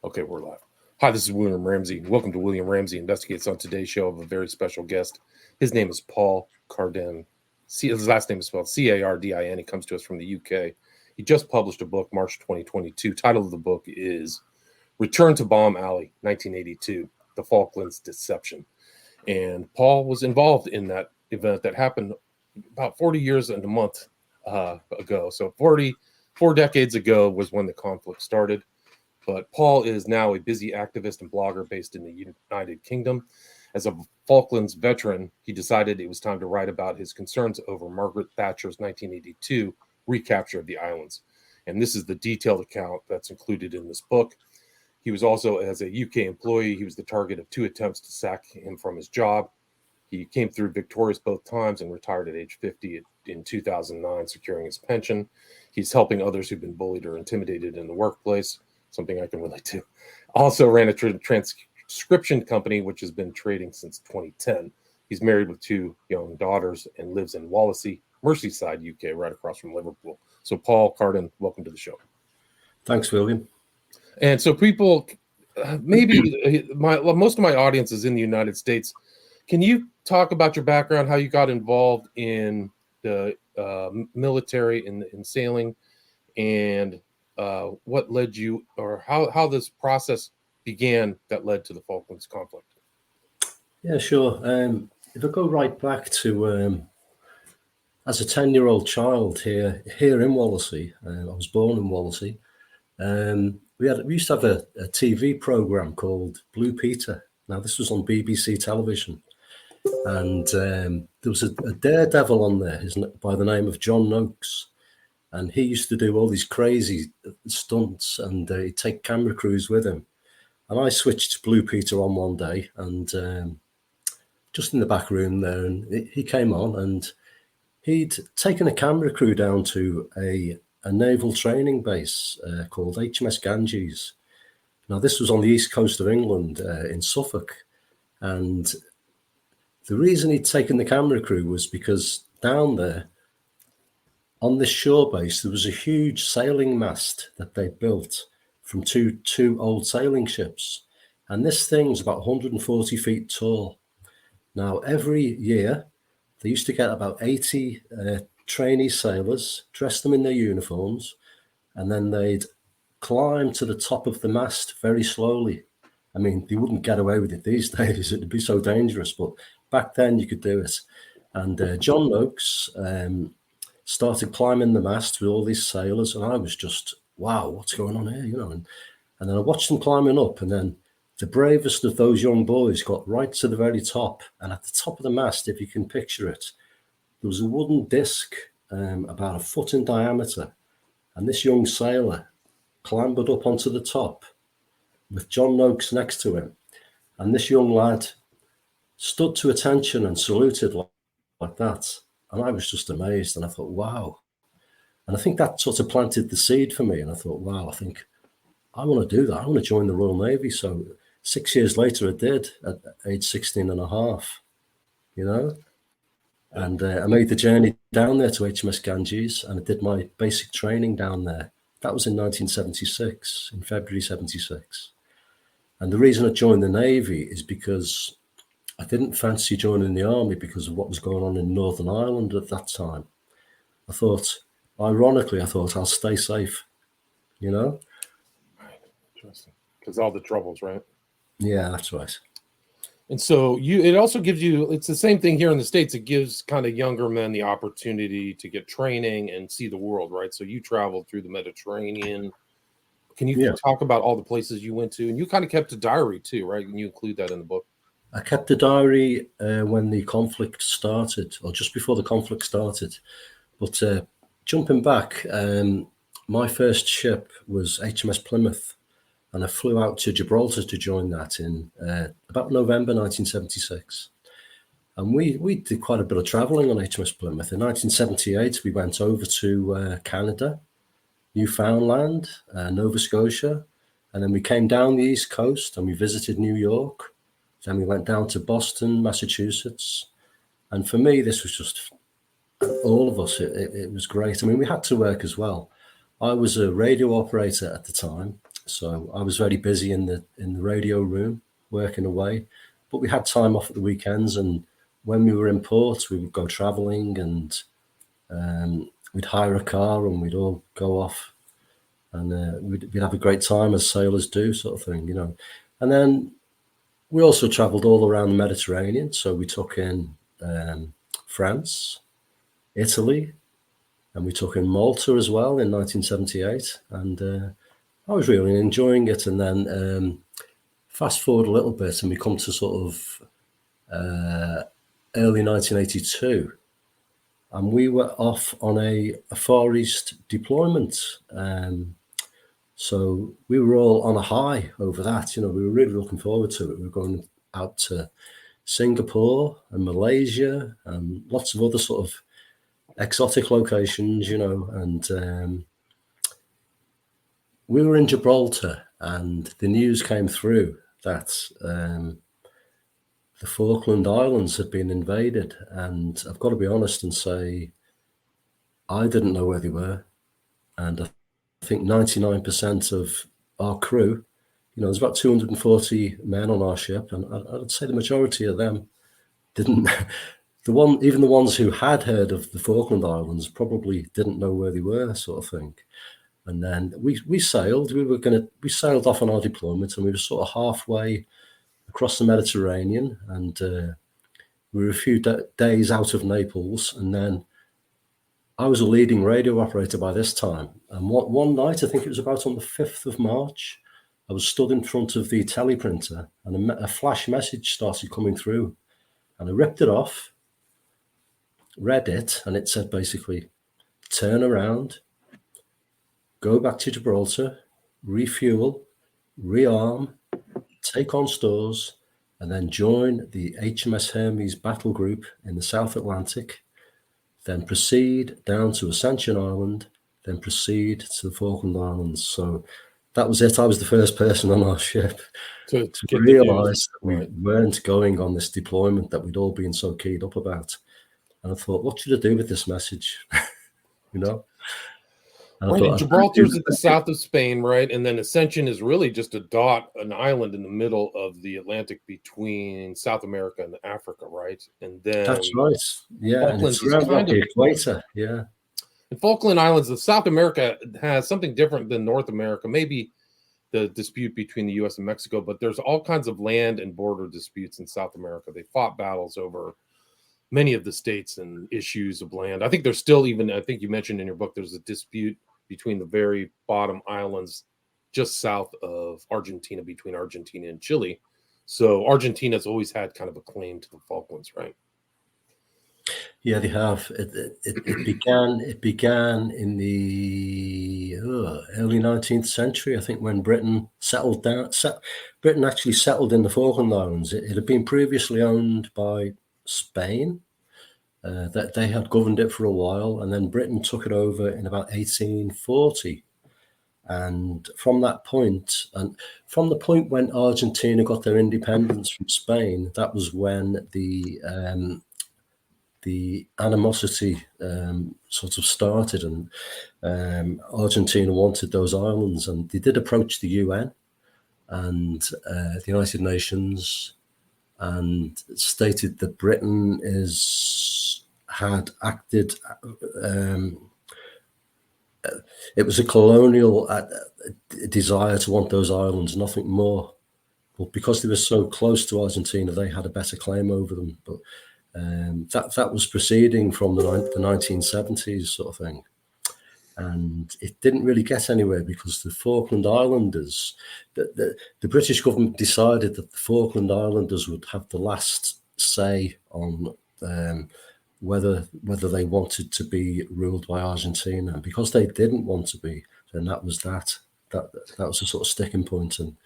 Okay, we're live. Hi, this is William Ramsey. Welcome to William Ramsey Investigates. On today's show, I have a very special guest. His name is Paul Cardin. His last name is spelled Cardin. He comes to us from the UK. He just published a book, March 2022. Title of the book is Return to Bomb Alley, 1982, The Falklands Deception. And Paul was involved in that event that happened about 40 years and a month ago. So 4 decades ago was when the conflict started. But Paul is now a busy activist and blogger based in the United Kingdom. As a Falklands veteran, he decided it was time to write about his concerns over Margaret Thatcher's 1982 recapture of the islands. And this is the detailed account that's included in this book. He was also, as a UK employee, he was the target of 2 attempts to sack him from his job. He came through victorious both times and retired at age 50 in 2009, securing his pension. He's helping others who've been bullied or intimidated in the workplace, something I can relate to. Also ran a transcription company, which has been trading since 2010. He's married with 2 young daughters and lives in Wallasey, Merseyside, UK, right across from Liverpool. So Paul Cardin, welcome to the show. Thanks, William. And so people, maybe most of my audience is in the United States. Can you talk about your background, how you got involved in the military, in sailing, and what led you, or how this process began that led to the Falklands conflict? Yeah, sure. If I go right back to as a 10-year-old child here in Wallasey, I was born in Wallasey. We used to have a TV program called Blue Peter. Now, this was on BBC television, and there was a daredevil on there by the name of John Noakes. And he used to do all these crazy stunts, and he'd take camera crews with him. And I switched Blue Peter on one day, and just in the back room there, and he came on, and he'd taken a camera crew down to a naval training base called HMS Ganges. Now, this was on the east coast of England in Suffolk. And the reason he'd taken the camera crew was because down there, on this shore base, there was a huge sailing mast that they built from two old sailing ships. And this thing was about 140 feet tall. Now, every year, they used to get about 80 trainee sailors, dress them in their uniforms, and then they'd climb to the top of the mast very slowly. I mean, they wouldn't get away with it these days. It'd be so dangerous. But back then, you could do it. And John Noakes started climbing the mast with all these sailors, and I was just, wow, what's going on here, and then I watched them climbing up, and then the bravest of those young boys got right to the very top, and at the top of the mast, if you can picture it, there was a wooden disc about a foot in diameter, and this young sailor clambered up onto the top with John Noakes next to him, and this young lad stood to attention and saluted like that. And I was just amazed, and I thought, wow. And I think that sort of planted the seed for me. And I thought, wow, I think I want to do that. I want to join the Royal Navy. So 6 years later, I did at age 16 and a half, And I made the journey down there to HMS Ganges, and I did my basic training down there. That was in 1976, in February 76. And the reason I joined the Navy is because I didn't fancy joining the army because of what was going on in Northern Ireland at that time. Ironically, I thought I'll stay safe, Right, interesting. Because all the troubles, right? Yeah, that's right. And so it also gives you, it's the same thing here in the States. It gives kind of younger men the opportunity to get training and see the world, right? So you traveled through the Mediterranean. Can you talk about all the places you went to? And you kind of kept a diary too, right? And you include that in the book. I kept a diary when the conflict started, or just before the conflict started. But jumping back, my first ship was HMS Plymouth, and I flew out to Gibraltar to join that in about November 1976. And we did quite a bit of traveling on HMS Plymouth. In 1978, we went over to Canada, Newfoundland, Nova Scotia, and then we came down the East Coast and we visited New York. Then we went down to Boston, Massachusetts. And for me, this was just all of us. It was great. I mean, we had to work as well. I was a radio operator at the time. So I was very busy in the radio room, working away, but we had time off at the weekends. And when we were in port, we would go travelling, and we'd hire a car and we'd all go off, and we'd have a great time as sailors do, sort of thing, And then we also travelled all around the Mediterranean. So we took in France, Italy, and we took in Malta as well in 1978. And I was really enjoying it. And then fast forward a little bit, and we come to sort of early 1982, and we were off on a Far East deployment. So we were all on a high over that. We were really looking forward to it. We were going out to Singapore and Malaysia and lots of other sort of exotic locations, and we were in Gibraltar, and the news came through that the Falkland Islands had been invaded. And I've got to be honest and say, I didn't know where they were. And I think 99% of our crew, there's about 240 men on our ship, and I'd say the majority of them didn't. Even the ones who had heard of the Falkland Islands probably didn't know where they were, sort of thing. And then we sailed. We sailed off on our deployment, and we were sort of halfway across the Mediterranean, and we were a few days out of Naples. And then I was a leading radio operator by this time. And one night, I think it was about on the 5th of March, I was stood in front of the teleprinter, and a flash message started coming through. And I ripped it off, read it, and it said basically, turn around, go back to Gibraltar, refuel, rearm, take on stores, and then join the HMS Hermes battle group in the South Atlantic, then proceed down to Ascension Island, then proceed to the Falkland Islands. So that was it. I was the first person on our ship to realise that we weren't going on this deployment that we'd all been so keyed up about. And I thought, what should I do with this message? Right. Gibraltar's at the south of Spain, right? And then Ascension is really just an island in the middle of the Atlantic between South America and Africa, right? And then that's right. Yeah, Falklands and it's around the equator. Yeah. And Falkland Islands of South America has something different than North America. Maybe the dispute between the U.S. and Mexico, but there's all kinds of land and border disputes in South America. They fought battles over many of the states and issues of land. I think there's still I think you mentioned in your book, there's a dispute between the very bottom islands just south of Argentina, between Argentina and Chile. So Argentina's always had kind of a claim to the Falklands, right? Yeah, they have. It began in the early 19th century, I think, when Britain settled down. Britain actually settled in the Falkland Islands. It had been previously owned by Spain. That they had governed it for a while, and then Britain took it over in about 1840. And from that point, and from the point when Argentina got their independence from Spain, that was when the animosity sort of started, and Argentina wanted those islands, and they did approach the UN and the United Nations, and stated that Britain had acted. It was a colonial desire to want those islands, nothing more. But because they were so close to Argentina, they had a better claim over them. But that was proceeding from the 1970s sort of thing. And it didn't really get anywhere because the Falkland Islanders, the British government decided that the Falkland Islanders would have the last say on whether they wanted to be ruled by Argentina. And because they didn't want to be, then that was that was a sort of sticking point, and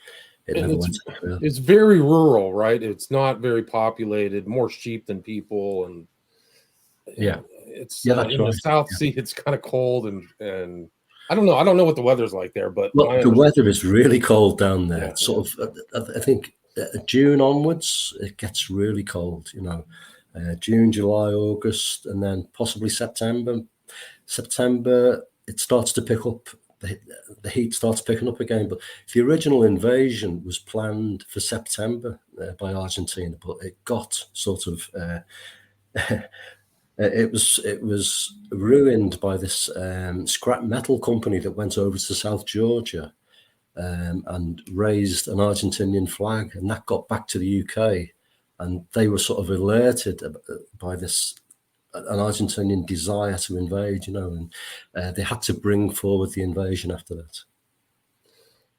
it never went anywhere. It's very rural, right? It's not very populated, more sheep than people, and it's in the South Sea. It's kind of cold, and I don't know what the weather's like there, but the weather is really cold down there. Yeah. Sort of, I think June onwards it gets really cold. June, July, August, and then possibly September. September it starts to pick up the heat starts picking up again. But the original invasion was planned for September by Argentina, but it got sort of it was ruined by this scrap metal company that went over to South Georgia and raised an Argentinian flag, and that got back to the UK, and they were sort of alerted by this an Argentinian desire to invade, and they had to bring forward the invasion after that.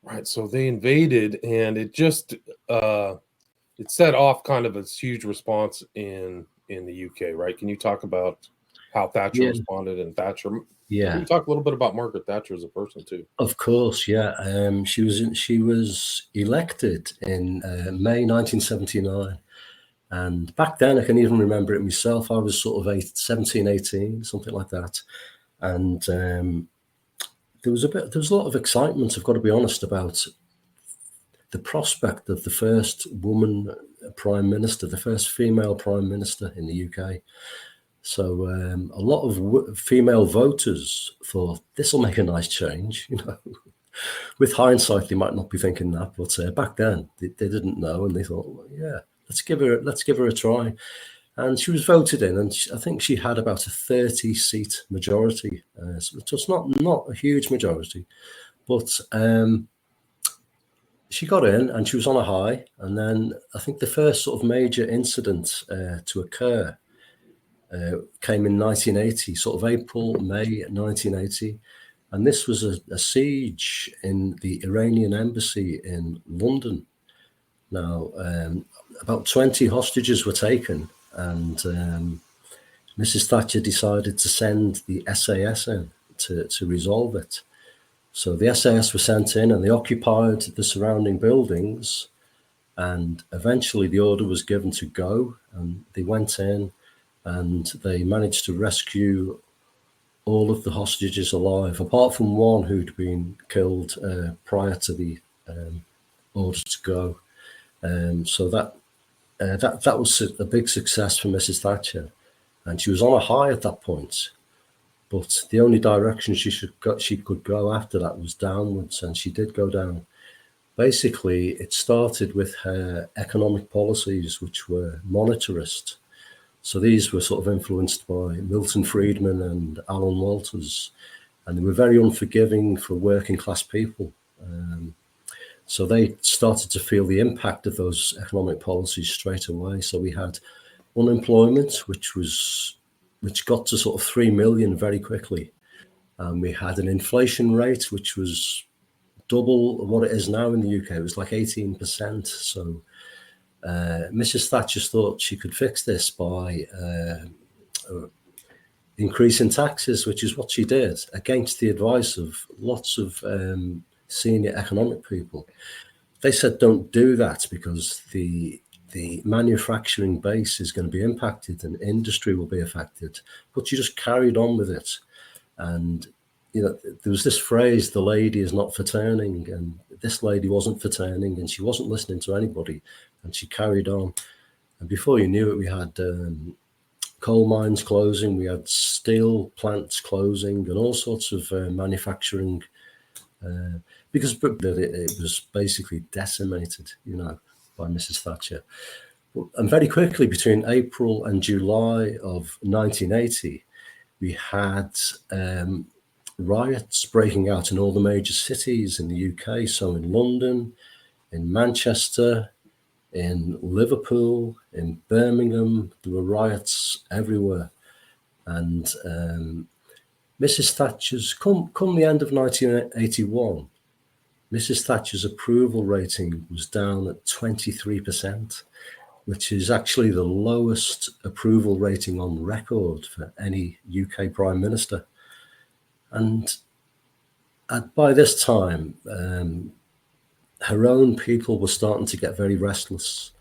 Right. So they invaded, and it just it set off kind of a huge response in the UK, right? Can you talk about how Thatcher responded and Thatcher? Yeah. Can you talk a little bit about Margaret Thatcher as a person too? Of course, yeah. She was elected in May 1979. And back then, I can even remember it myself. I was sort of 17, 18, something like that. And there was a lot of excitement, I've got to be honest, about the prospect of the first woman prime minister, the first female prime minister in the UK. So a lot of female voters thought, this will make a nice change, With hindsight, they might not be thinking that, but back then they didn't know, and they thought, well, yeah, let's give her a try. And she was voted in, and I think she had about a 30-seat majority. So it's not a huge majority, but she got in, and she was on a high. And then I think the first sort of major incident to occur came in 1980, sort of April, May 1980. And this was a siege in the Iranian embassy in London. Now, about 20 hostages were taken, and Mrs. Thatcher decided to send the SAS in to resolve it. So the SAS were sent in, and they occupied the surrounding buildings, and eventually the order was given to go, and they went in, and they managed to rescue all of the hostages alive, apart from one who'd been killed prior to the order to go. So that was a big success for Mrs. Thatcher, and she was on a high at that point. But the only direction she could go after that was downwards, and she did go down. Basically, it started with her economic policies, which were monetarist. So these were sort of influenced by Milton Friedman and Alan Walters, and they were very unforgiving for working class people. So they started to feel the impact of those economic policies straight away. So we had unemployment, which got to sort of 3 million very quickly. And we had an inflation rate, which was double what it is now in the UK. It was like 18%. So Mrs. Thatcher thought she could fix this by increasing taxes, which is what she did, against the advice of lots of senior economic people. They said, don't do that because the manufacturing base is going to be impacted and industry will be affected. But she just carried on with it. And, there was this phrase, the lady is not for turning, and this lady wasn't for turning, and she wasn't listening to anybody, and she carried on. And before you knew it, we had coal mines closing, we had steel plants closing, and all sorts of manufacturing, because it was basically decimated, by Mrs. Thatcher. And very quickly, between April and July of 1980, we had riots breaking out in all the major cities in the UK. So in London, in Manchester, in Liverpool, in Birmingham, there were riots everywhere. And Mrs. Thatcher's, come the end of 1981, Mrs. Thatcher's approval rating was down at 23%, which is actually the lowest approval rating on record for any UK Prime Minister. And by this time, her own people were starting to get very restless.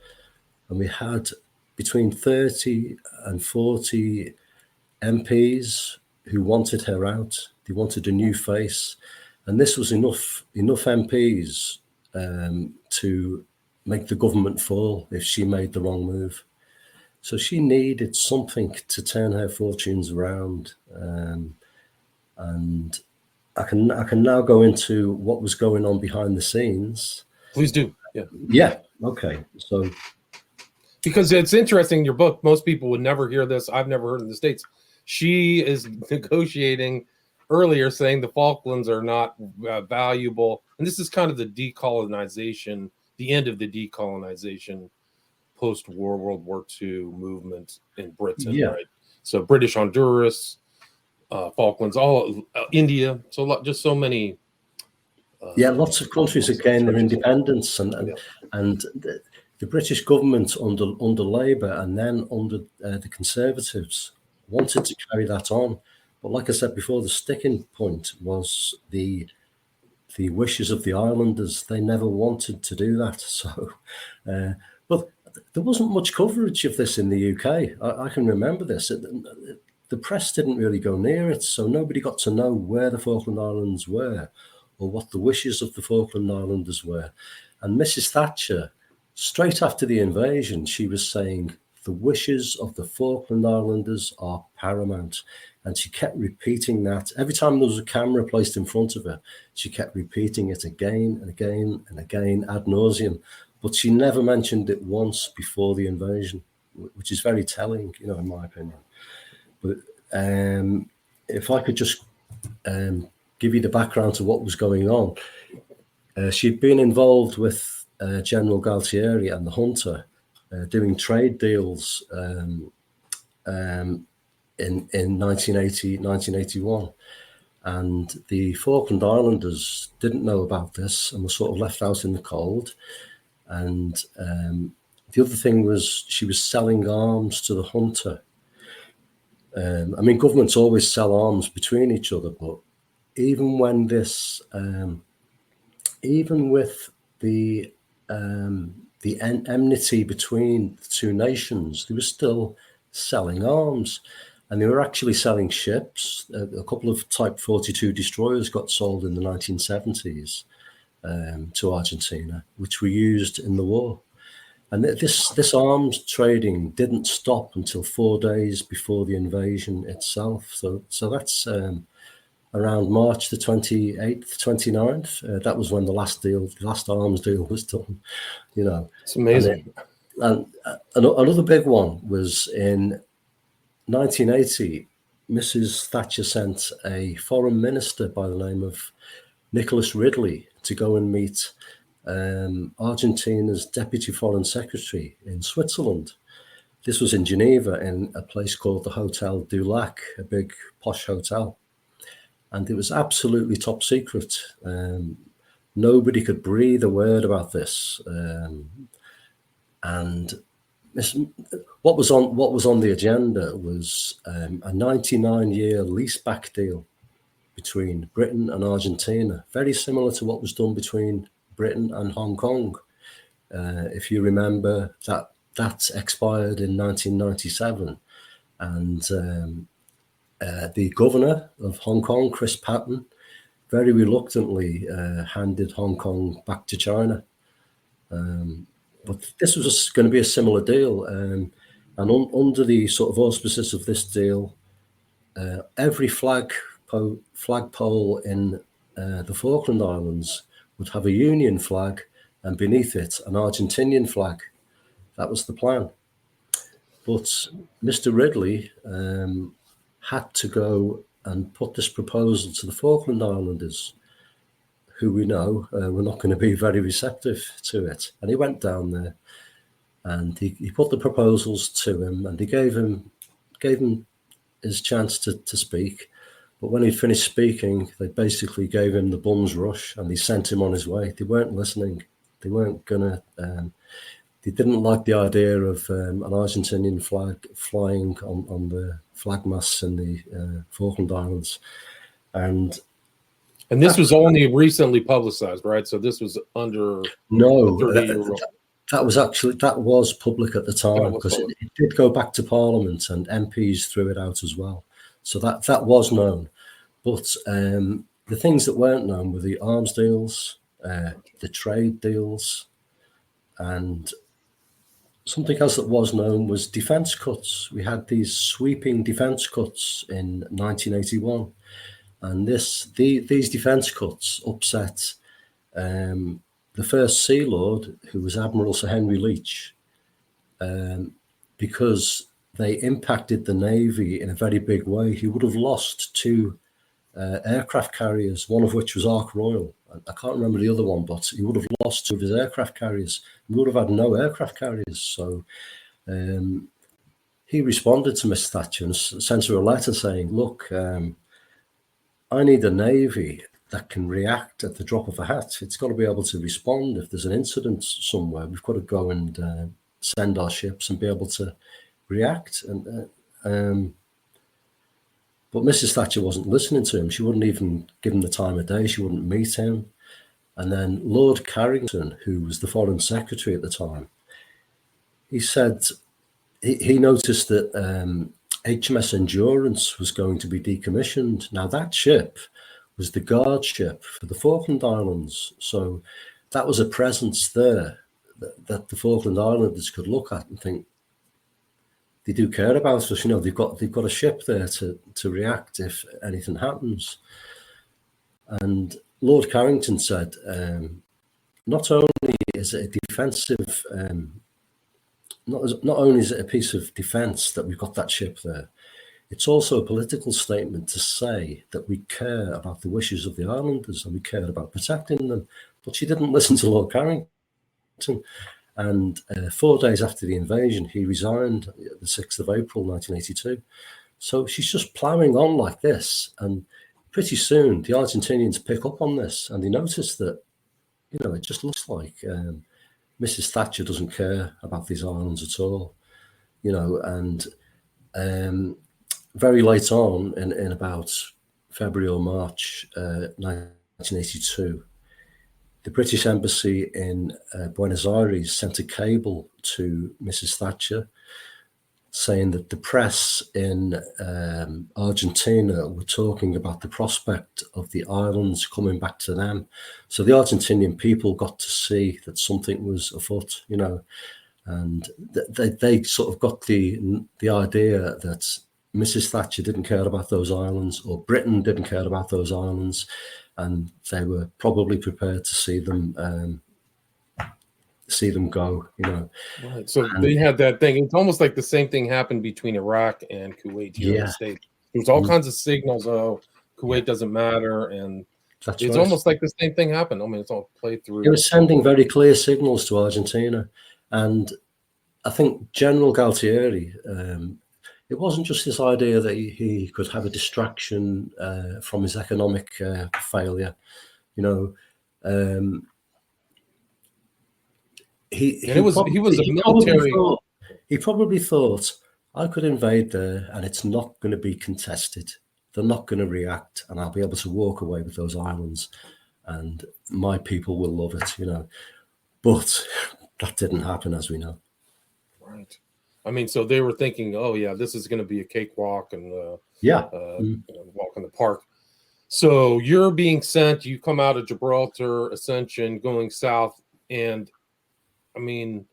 And we had between 30 and 40 MPs who wanted her out. They wanted a new face. And this was enough MPs to make the government fall if she made the wrong move. So she needed something to turn her fortunes around. And I can now go into what was going on behind the scenes. Please do. Yeah. Yeah. Okay. So, because it's interesting in your book, most people would never hear this. I've never heard in the States. She is negotiating earlier, saying the Falklands are not valuable. And this is kind of the decolonization, the end of the decolonization post-World War II movement in Britain, yeah. right? So British Honduras, Falklands, all India. So just so many. Lots of countries that gained their independence, and the British government under Labour and then under the Conservatives wanted to carry that on. But like I said before, the sticking point was the wishes of the islanders. They never wanted to do that. So, but there wasn't much coverage of this in the UK. I can remember this. The press didn't really go near it, so nobody got to know where the Falkland Islands were or what the wishes of the Falkland Islanders were. And Mrs. Thatcher, straight after the invasion, she was saying, the wishes of the Falkland Islanders are paramount. And she kept repeating that. Every time there was a camera placed in front of her, she kept repeating it again and again and again ad nauseum. But she never mentioned it once before the invasion, which is very telling, in my opinion. But if I could just give you the background to what was going on. She'd been involved with General Galtieri and the Junta doing trade deals in 1980, 1981. And the Falkland Islanders didn't know about this and were sort of left out in the cold. And the other thing was she was selling arms to the Junta. Governments always sell arms between each other, but even when this, even with the enmity between the two nations, they were still selling arms, and they were actually selling ships. A couple of Type 42 destroyers got sold in the 1970s to Argentina, which were used in the war. And this arms trading didn't stop until 4 days before the invasion itself. So that's around March the 28th, 29th. That was when the last arms deal was done. It's amazing. And another big one was in 1980. Mrs. Thatcher sent a foreign minister by the name of Nicholas Ridley to go and meet Argentina's deputy foreign secretary in Switzerland. This was in Geneva in a place called the Hotel du Lac, a big posh hotel. And it was absolutely top secret. Nobody could breathe a word about this. And what was on the agenda was a 99-year leaseback deal between Britain and Argentina, very similar to what was done between Britain and Hong Kong. If you remember, that expired in 1997, and the governor of Hong Kong, Chris Patton, very reluctantly handed Hong Kong back to China. But this was going to be a similar deal, and under the sort of auspices of this deal, every flagpole in the Falkland Islands would have a Union flag, and beneath it an Argentinian flag. That was the plan. But Mr. Ridley had to go and put this proposal to the Falkland Islanders, who we know were not going to be very receptive to it. And he went down there and he put the proposals to him, and he gave him his chance to speak. But when he finished speaking, they basically gave him the bum's rush and they sent him on his way. They weren't listening. They weren't going to... They didn't like the idea of an Argentinian flag flying on the flag masts in the Falkland Islands. And And this was only recently publicized, right? So this was under no, that was public at the time, because it did go back to Parliament and MPs threw it out as well. So that was known. But the things that weren't known were the arms deals, the trade deals, and something else that was known was defence cuts. We had these sweeping defence cuts in 1981. And these defence cuts upset the first Sea Lord, who was Admiral Sir Henry Leach, because they impacted the Navy in a very big way. He would have lost two aircraft carriers, one of which was Ark Royal. I can't remember the other one, but he would have lost two of his aircraft carriers. He would have had no aircraft carriers. So he responded to Miss Thatcher and sent her a letter saying, look, I need a Navy that can react at the drop of a hat. It's got to be able to respond if there's an incident somewhere. We've got to go and send our ships and be able to react. But Mrs. Thatcher wasn't listening to him. She wouldn't even give him the time of day. She wouldn't meet him. And then Lord Carrington, who was the Foreign Secretary at the time, he said he noticed that HMS Endurance was going to be decommissioned. Now, that ship was the guard ship for the Falkland Islands. So that was a presence there that the Falkland Islanders could look at and think, they do care about us. They've got a ship there to react if anything happens. And Lord Carrington said, not only is it a defensive, not only is it a piece of defence that we've got that ship there, it's also a political statement to say that we care about the wishes of the islanders and we care about protecting them. But she didn't listen to Lord Carrington. And 4 days after the invasion, he resigned, the 6th of April, 1982. So she's just ploughing on like this. And pretty soon, the Argentinians pick up on this and they notice that, it just looks like Mrs. Thatcher doesn't care about these islands at all, and very late on, in about February or March 1982, the British Embassy in Buenos Aires sent a cable to Mrs. Thatcher saying that the press in Argentina were talking about the prospect of the islands coming back to them. So the Argentinian people got to see that something was afoot, and they sort of got the idea that Mrs. Thatcher didn't care about those islands, or Britain didn't care about those islands, and they were probably prepared to see them go, Right. So they had that thing. It's almost like the same thing happened between Iraq and Kuwait here in the States. There's all kinds of signals. Oh, Kuwait doesn't matter, and it's almost like the same thing happened. I mean, it's all played through. It was sending very clear signals to Argentina, and I think General Galtieri. It wasn't just this idea that he could have a distraction from his economic failure, He was a military. He probably thought, I could invade there and it's not going to be contested. They're not going to react, and I'll be able to walk away with those islands, and my people will love it, But that didn't happen, as we know. Right. I mean, so they were thinking, oh yeah, this is going to be a cakewalk and walk in the park. So you're being sent. You come out of Gibraltar, Ascension, going south, and I mean,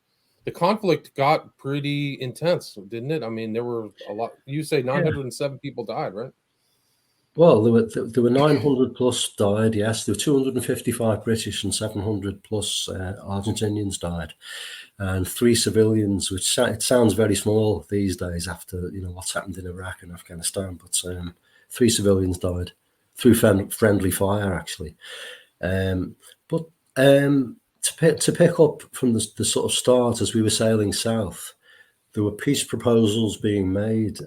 the conflict got pretty intense, didn't it? I mean, there were a lot. You say 907 people died, right? Well, there were 900 plus died. Yes, there were 255 British and 700 plus Argentinians died, and 3 civilians. Which it sounds very small these days after what's happened in Iraq and Afghanistan, but 3 civilians died through friendly fire, actually. But to pick up from the sort of start as we were sailing south, there were peace proposals being made,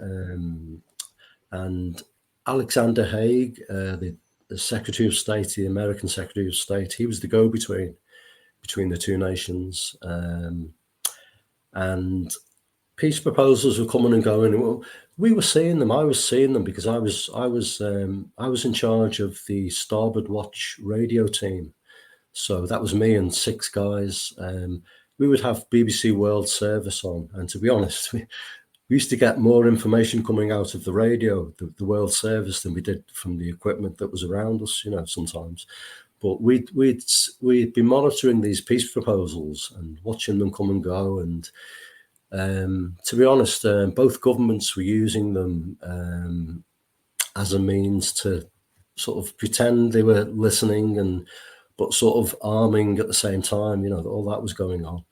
and Alexander Haig, the Secretary of State, the American Secretary of State, he was the go-between between the two nations, and peace proposals were coming and going. We were seeing them. I was seeing them because I was in charge of the Starboard Watch radio team. So that was me and 6 guys. We would have BBC World Service on, and to be honest, we used to get more information coming out of the radio, the World Service, than we did from the equipment that was around us. Sometimes. But we'd be monitoring these peace proposals and watching them come and go. And to be honest, both governments were using them as a means to sort of pretend they were listening, but sort of arming at the same time. All that was going on.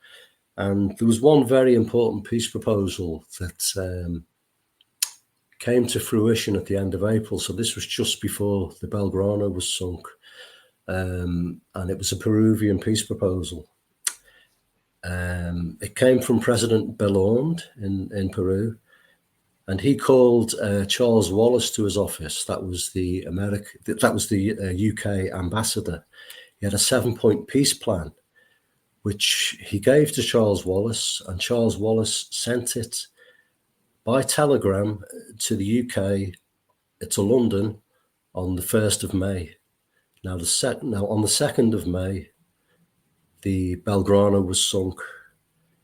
And there was one very important peace proposal that came to fruition at the end of April. So this was just before the Belgrano was sunk. And it was a Peruvian peace proposal. It came from President Belaunde in Peru. And he called Charles Wallace to his office. That was the UK ambassador. He had a 7-point peace plan, which he gave to Charles Wallace, and Charles Wallace sent it by telegram to the UK, to London, on the 1st of May. Now, on the 2nd of May, the Belgrano was sunk.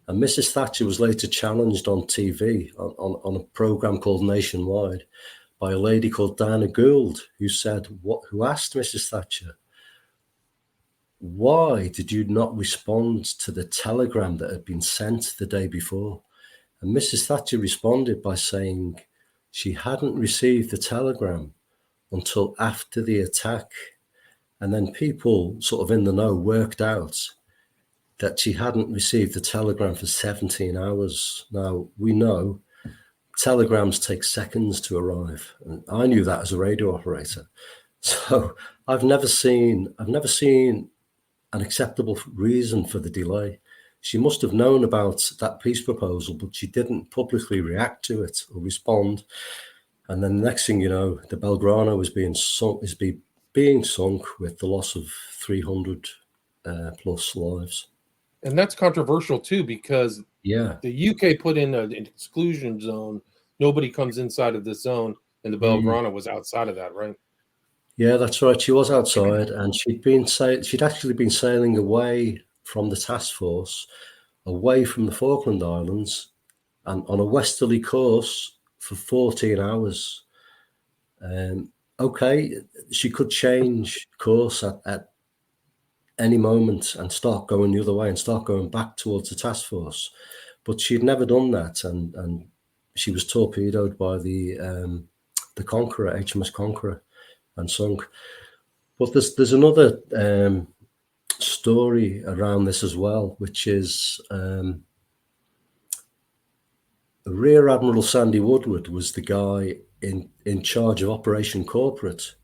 And Mrs. Thatcher was later challenged on TV, on a programme called Nationwide, by a lady called Diana Gould, who asked Mrs. Thatcher, why did you not respond to the telegram that had been sent the day before? And Mrs. Thatcher responded by saying she hadn't received the telegram until after the attack. And then people sort of in the know worked out that she hadn't received the telegram for 17 hours. Now, we know telegrams take seconds to arrive. And I knew that as a radio operator. So I've never seen an acceptable reason for the delay. She must have known about that peace proposal, but she didn't publicly react to it or respond. And then the next thing you know, the Belgrano is being sunk with the loss of 300 plus lives. And that's controversial too, because the UK put in an exclusion zone. Nobody comes inside of this zone, and the Belgrano was outside of that, right? Yeah, that's right. She was outside, and she'd actually been sailing away from the task force, away from the Falkland Islands, and on a westerly course for 14 hours. Okay, she could change course at any moment and start going the other way and start going back towards the task force, but she'd never done that, and she was torpedoed by the Conqueror, HMS Conqueror, and sunk. But there's another story around this as well, which is Rear Admiral Sandy Woodward was the guy in charge of Operation Corporate,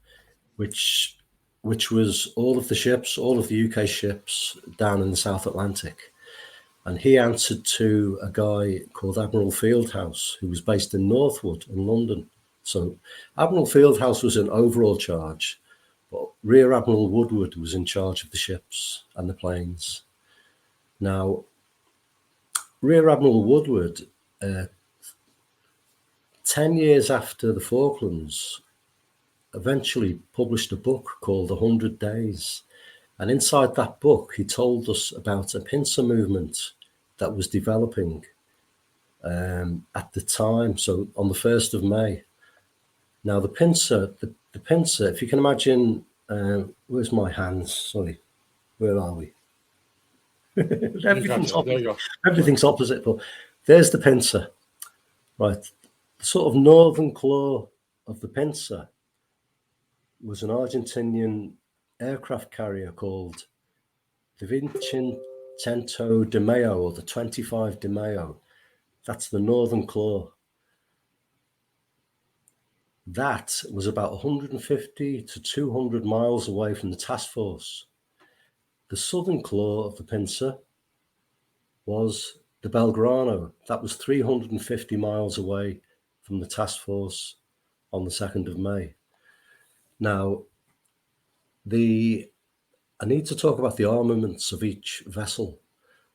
which was all of the UK ships down in the South Atlantic. And he answered to a guy called Admiral Fieldhouse, who was based in Northwood in London. So Admiral Fieldhouse was in overall charge, but Rear Admiral Woodward was in charge of the ships and the planes. Now, Rear Admiral Woodward, 10 years after the Falklands, eventually published a book called 100 Days. And inside that book, he told us about a pincer movement that was developing at the time. So on the 1st of May. Now, the pincer, if you can imagine, where's my hands? Sorry, where are we? Everything's opposite, but there's the pincer. Right. The sort of northern claw of the pincer was an Argentinian aircraft carrier called the Vicentento de Mayo, or the 25 de Mayo. That's the northern claw. That was about 150 to 200 miles away from the task force. The southern claw of the pincer was the Belgrano. That was 350 miles away from the task force on the 2nd of May. Now, I need to talk about the armaments of each vessel.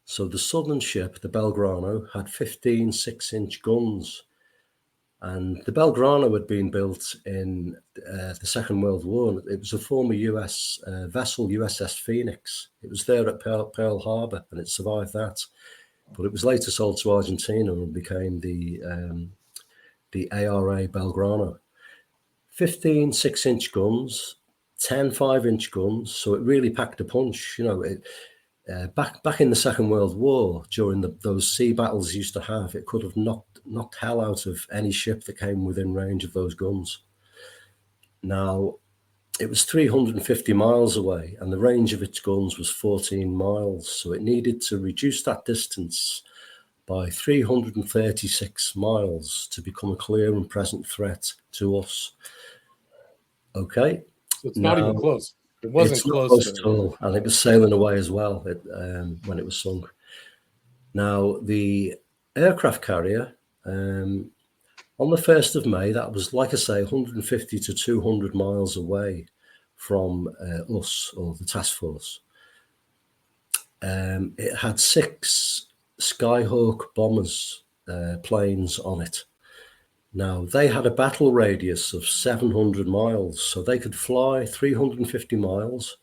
So the southern ship, the Belgrano, had 15 6-inch guns. And the Belgrano had been built in the Second World War. It was a former US vessel, USS Phoenix. It was there at Pearl Harbor, and it survived that. But it was later sold to Argentina and became the ARA Belgrano. 15 6-inch guns, 10 5-inch guns. So it really packed a punch. Back in the Second World War, during those sea battles used to have, it could have knocked hell out of any ship that came within range of those guns. Now, it was 350 miles away, and the range of its guns was 14 miles. So it needed to reduce that distance by 336 miles to become a clear and present threat to us. Okay. So it's not even close. It wasn't It's not close close to at all, and it was sailing away as well when it was sunk. Now, the aircraft carrier, on the 1st of May, that was, like I say, 150 to 200 miles away from us, or the task force. It had 6 Skyhawk bombers planes on it. Now, they had a battle radius of 700 miles, so they could fly 350 miles,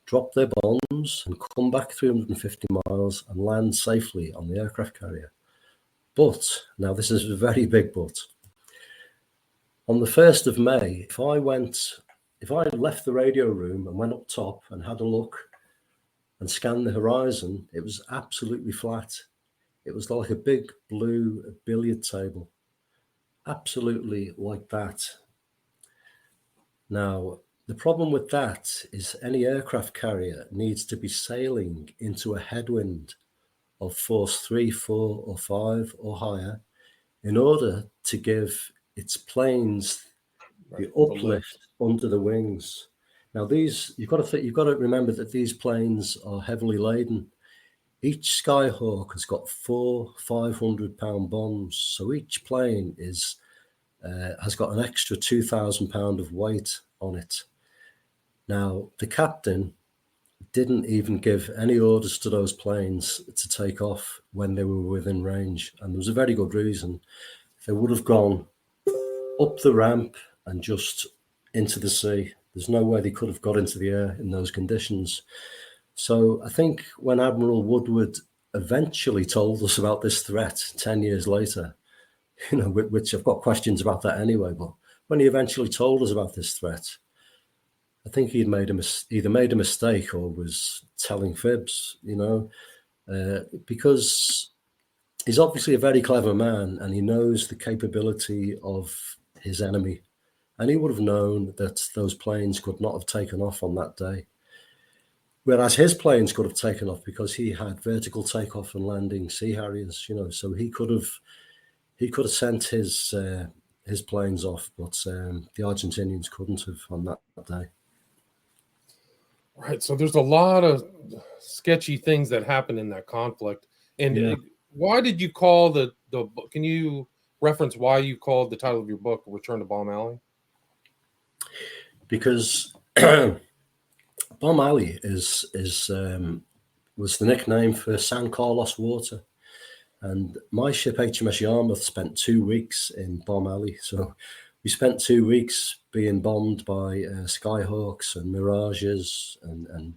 drop their bombs, and come back 350 miles and land safely on the aircraft carrier. But, now this is a very big but, on the 1st of May, if I left the radio room and went up top and had a look and scanned the horizon, it was absolutely flat. It was like a big blue billiard table. Absolutely like that. Now, the problem with that is any aircraft carrier needs to be sailing into a headwind of force 3, 4, or 5 or higher in order to give its planes the uplift under the wings. Now, you've got to remember that these planes are heavily laden. Each Skyhawk has got 4 500-pound bombs, so each plane has got an extra 2,000 pound of weight on it. Now, the captain didn't even give any orders to those planes to take off when they were within range, and there was a very good reason. They would have gone up the ramp and just into the sea. There's no way they could have got into the air in those conditions. So I think when Admiral Woodward eventually told us about this threat 10 years later, which I've got questions about that anyway, but when he eventually told us about this threat, I think he'd either made a mistake or was telling fibs, because he's obviously a very clever man and he knows the capability of his enemy. And he would have known that those planes could not have taken off on that day. Whereas his planes could have taken off because he had vertical takeoff and landing Sea Harriers, so he could have sent his planes off, but the Argentinians couldn't have on that day. Right. So there's a lot of sketchy things that happen in that conflict. And why did you call the can you reference why you called the title of your book Return to Bomb Alley? Because Bomb Alley was the nickname for San Carlos water. And my ship HMS Yarmouth spent 2 weeks in Bomb Alley. So we spent 2 weeks being bombed by Skyhawks and Mirages and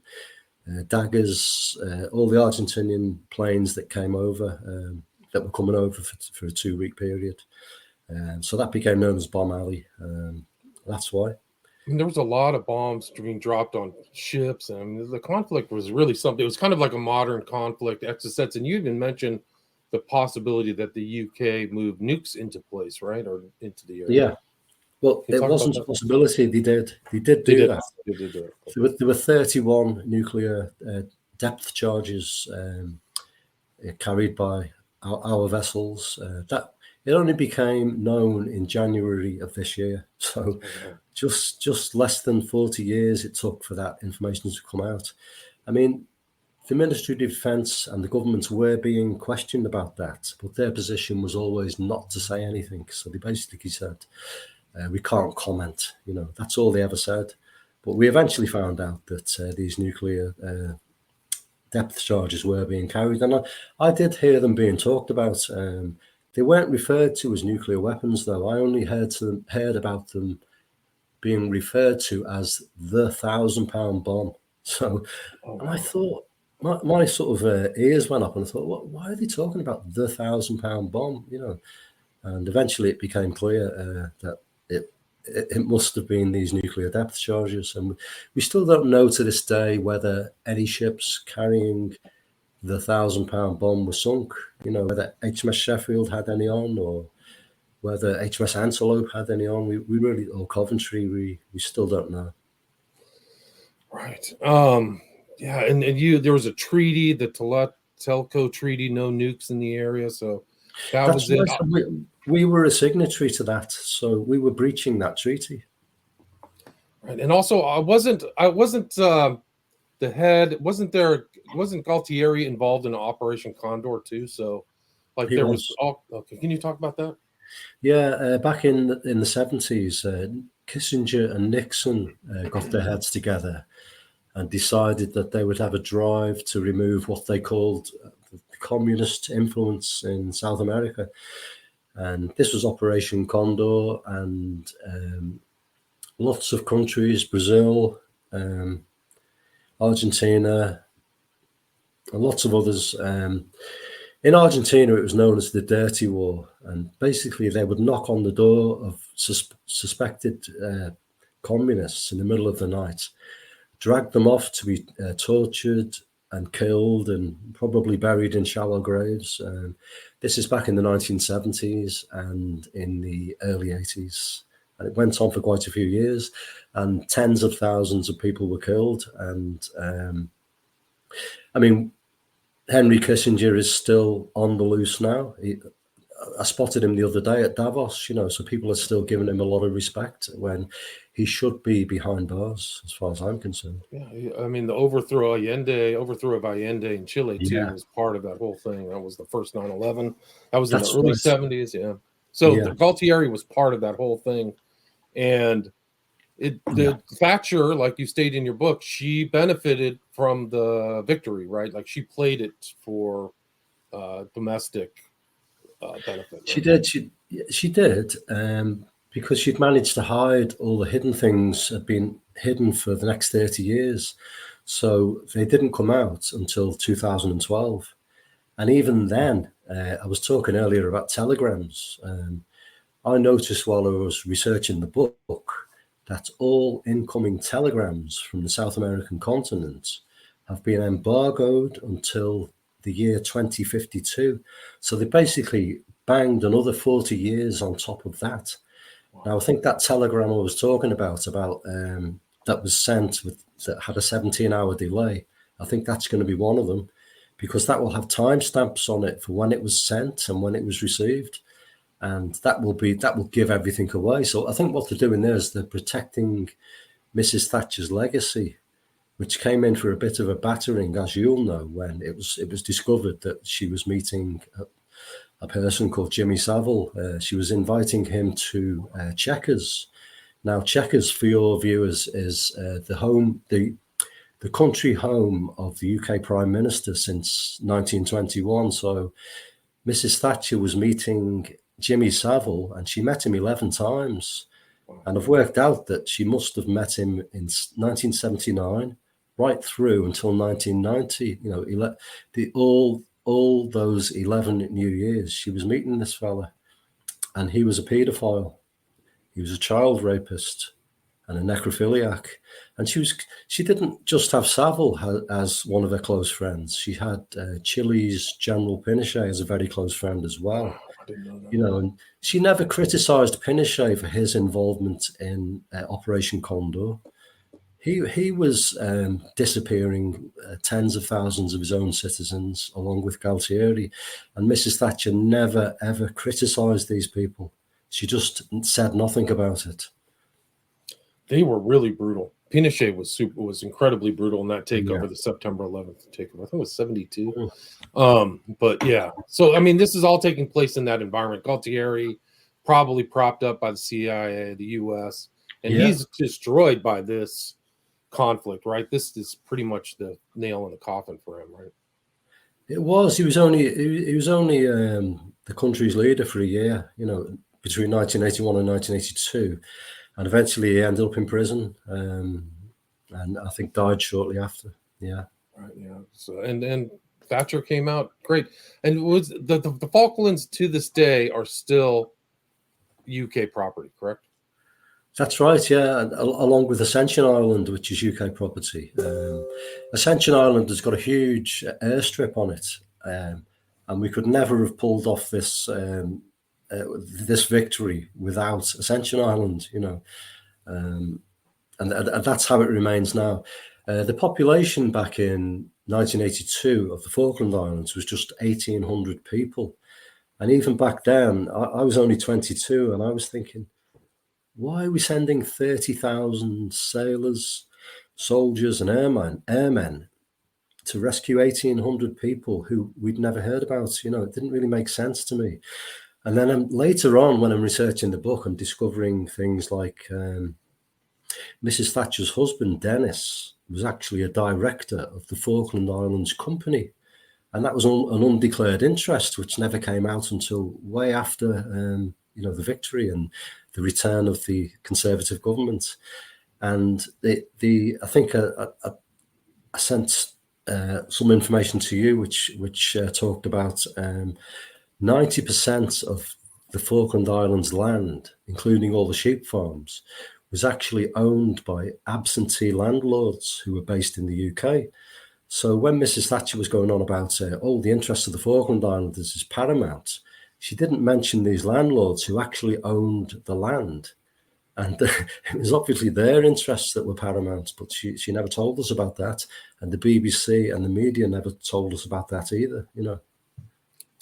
Daggers, all the Argentinian planes that came over, that were coming over for a 2-week period. So that became known as Bomb Alley. That's why. And there was a lot of bombs being dropped on ships. And the conflict was really something. It was kind of like a modern conflict exercise. And you even mentioned the possibility that the UK moved nukes into place, right? Or into the area. Yeah. Well, it wasn't a possibility. They did do that. They did do it. There were 31 nuclear depth charges carried by our vessels. That it only became known in January of this year. So just less than 40 years it took for that information to come out. I mean, the Ministry of Defence and the government were being questioned about that, but their position was always not to say anything. So they basically said, we can't comment. That's all they ever said. But we eventually found out that these nuclear depth charges were being carried. And I did hear them being talked about. They weren't referred to as nuclear weapons, though. I only heard about them being referred to as the 1,000-pound bomb. So and I thought, my sort of ears went up and I thought, why are they talking about the 1,000-pound bomb? And eventually it became clear that it must have been these nuclear depth charges. And we still don't know to this day whether any ships carrying the 1,000-pound bomb were sunk, whether HMS Sheffield had any on or whether HMS Antelope had any on. We really, or Coventry, we still don't know. Right. Yeah, and there was a treaty, the Telco Treaty, no nukes in the area. So that That's was it. right. We were a signatory to that, so we were breaching that treaty. Right. And also I wasn't the head, wasn't Galtieri involved in Operation Condor too? So like He there was was. all okay. Can you talk about that? Yeah, back in the 70s, Kissinger and Nixon got their heads together and decided that they would have a drive to remove what they called the communist influence in South America. And this was Operation Condor, and lots of countries, Brazil, Argentina, and lots of others. In Argentina, it was known as the Dirty War, and basically they would knock on the door of suspected communists in the middle of the night, drag them off to be tortured and killed and probably buried in shallow graves. This is back in the 1970s and in the early 80s. And it went on for quite a few years, and tens of thousands of people were killed. And I mean, Henry Kissinger is still on the loose now. I spotted him the other day at Davos, so people are still giving him a lot of respect when he should be behind bars, as far as I'm concerned. Yeah, I mean the overthrow of Allende in Chile too Yeah, was part of that whole thing. That was the first 9/11. That was in the that's early right. 70s. Yeah. So Yeah, Galtieri was part of that whole thing, and yeah. the Thatcher, like you state in your book, she benefited from the victory, right? Like she played it for domestic benefit, She right? did. She did, because she'd managed to hide all the hidden things had been hidden for the next 30 years. So they didn't come out until 2012. And even then, I was talking earlier about telegrams. I noticed while I was researching the book that all incoming telegrams from the South American continent have been embargoed until the year 2052. So they basically banged another 40 years on top of that. Now, I think that telegram I was talking about that was sent that had a 17-hour delay, I think that's going to be one of them, because that will have timestamps on it for when it was sent and when it was received, and that will give everything away. So I think what they're doing there is they're protecting Mrs. Thatcher's legacy, which came in for a bit of a battering, as you'll know, when it was discovered that she was meeting a person called Jimmy Savile. She was inviting him to Chequers. Now, Chequers, for your viewers, is the country home of the UK Prime Minister since 1921. So Mrs. Thatcher was meeting Jimmy Savile, and she met him 11 times. And I've worked out that she must have met him in 1979, right through until 1990. All those 11 New Years, she was meeting this fella, and he was a paedophile. He was a child rapist and a necrophiliac. And she didn't just have Savile as one of her close friends. She had Chile's General Pinochet as a very close friend as well. Wow, I didn't know that. And she never criticized Pinochet for his involvement in Operation Condor. He was disappearing tens of thousands of his own citizens, along with Galtieri, and Mrs. Thatcher never ever criticised these people. She just said nothing about it. They were really brutal. Pinochet was incredibly brutal in that takeover, Yeah. the September 11th takeover. I think it was 72. Mm. But yeah, so I mean, this is all taking place in that environment. Galtieri, probably propped up by the CIA, the U.S., and Yeah. he's destroyed by this conflict, right? This is pretty much the nail in the coffin for him, right? It was. He was only the country's leader for a year, between 1981 and 1982, and eventually he ended up in prison, and I think died shortly after. Yeah. Right. Yeah. So and Thatcher came out great, and it was the Falklands to this day are still UK property, correct? That's right, yeah, and along with Ascension Island, which is UK property. Ascension Island has got a huge airstrip on it, and we could never have pulled off this victory without Ascension Island, and that's how it remains now. The population back in 1982 of the Falkland Islands was just 1,800 people. And even back then, I was only 22, and I was thinking, why are we sending 30,000 sailors, soldiers, and airmen to rescue 1,800 people who we'd never heard about? You know, it didn't really make sense to me. And then later on, when I'm researching the book, I'm discovering things like Mrs. Thatcher's husband, Dennis, was actually a director of the Falkland Islands Company. And that was an undeclared interest, which never came out until way after, the victory and the return of the Conservative government. And I think I sent some information to you, which talked about 90% of the Falkland Islands land, including all the sheep farms, was actually owned by absentee landlords who were based in the UK. So when Mrs. Thatcher was going on about, the interests of the Falkland Islanders is paramount, she didn't mention these landlords who actually owned the land. And it was obviously their interests that were paramount, but she never told us about that. And the BBC and the media never told us about that either, you know.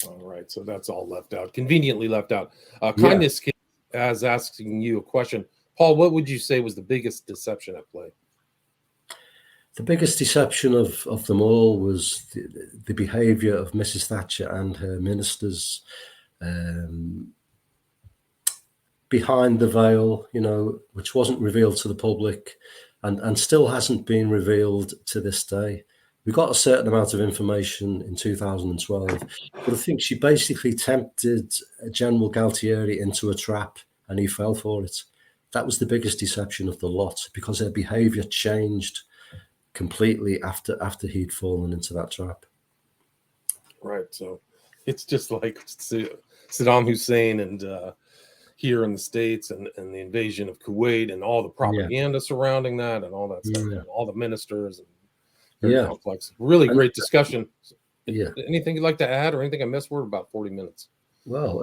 All right, so that's all left out, conveniently left out. Kindness as asking you a question. Paul, what would you say was the biggest deception at play? The biggest deception of them all was the behaviour of Mrs. Thatcher and her ministers behind the veil, you know, which wasn't revealed to the public and still hasn't been revealed to this day. We got a certain amount of information in 2012, but I think she basically tempted General Galtieri into a trap and he fell for it. That was the biggest deception of the lot, because her behaviour changed completely after he'd fallen into that trap. Right. So it's just like Saddam Hussein and here in the States and the invasion of Kuwait and all the propaganda surrounding that and all that stuff, and all the ministers. And very complex. Really great discussion. Yeah. Anything you'd like to add or anything I missed? We're about 40 minutes. Well,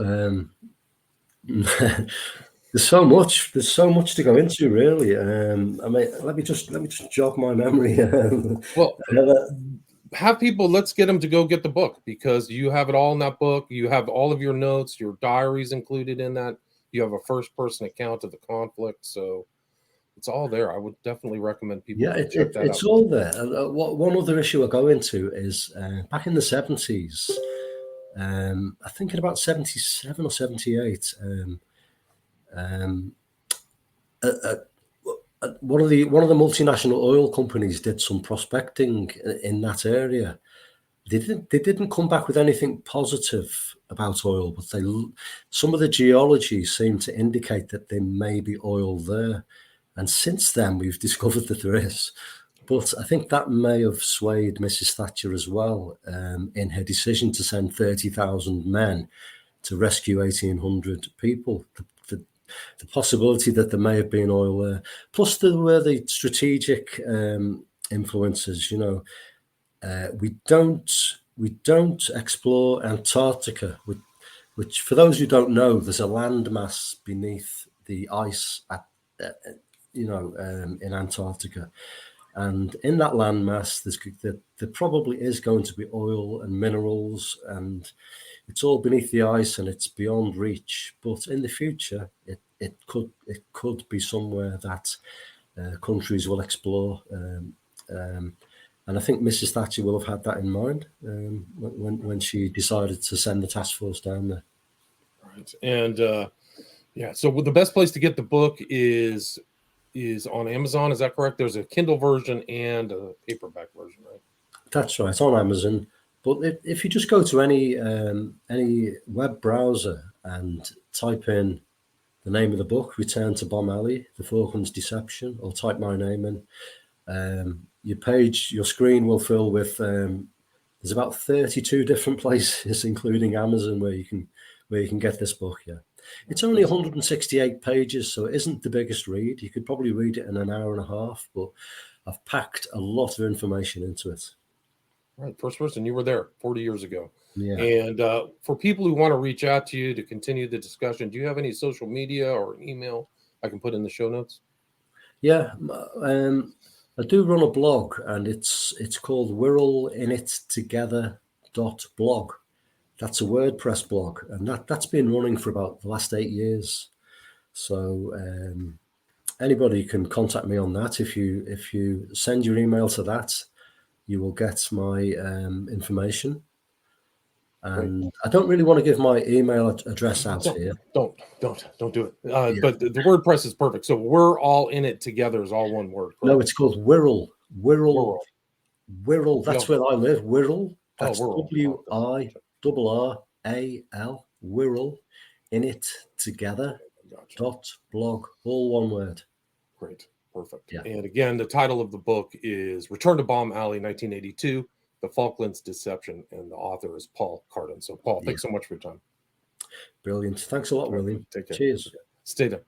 there's so much to go into, really. I mean, let me just jog my memory. Well, have people, let's get them to go get the book, because you have it all in that book. You have all of your notes, your diaries included in that. You have a first-person account of the conflict, so it's all there. I would definitely recommend people check that out. It's all there. One other issue I go into is back in the 70s, I think in about 77 or 78, one of the multinational oil companies did some prospecting in that area. They didn't come back with anything positive about oil, but some of the geology seemed to indicate that there may be oil there. And since then, we've discovered that there is. But I think that may have swayed Mrs. Thatcher as well in her decision to send 30,000 men to rescue 1,800 people. The possibility that there may have been oil there. Plus, there were the strategic influences. You know, we don't explore Antarctica, which for those who don't know, there's a landmass beneath the ice in Antarctica. And in that landmass, there probably is going to be oil and minerals, and it's all beneath the ice and it's beyond reach. But in the future, it could be somewhere that countries will explore. And I think Mrs. Thatcher will have had that in mind when she decided to send the task force down there. Right. And so the best place to get the book is on Amazon. Is that correct? There's a Kindle version and a paperback version, right? That's right, on Amazon. But if you just go to any web browser and type in the name of the book, Return to Bomb Alley, The Falklands Deception, or type my name in, your screen will fill with, there's about 32 different places, including Amazon, where you can get this book. Yeah. It's only 168 pages, so it isn't the biggest read. You could probably read it in an hour and a half, but I've packed a lot of information into it. Right. First person, you were there 40 years ago. Yeah. And for people who want to reach out to you to continue the discussion, do you have any social media or an email I can put in the show notes? Yeah. I do run a blog, and it's called wirralinittogether.blog. That's a WordPress blog, and that's been running for about the last 8 years. So anybody can contact me on that. If you send your email to that, you will get my information. And Great. I don't really want to give my email address out here. Don't do it. But the WordPress is perfect. So we're all in it together is all one word. Correct? No, it's called Wirral. Wirral. Wirral. That's where I live. Wirral. That's Wirral. WIRRAL. Wirral. In it together. Gotcha. .blog. All one word. Great. Perfect. Yeah. And again, the title of the book is Return to Bomb Alley, 1982, The Falklands Deception, and the author is Paul Cardin. So, Paul, thanks so much for your time. Brilliant. Thanks a lot, William. Take care. Cheers. Stay there.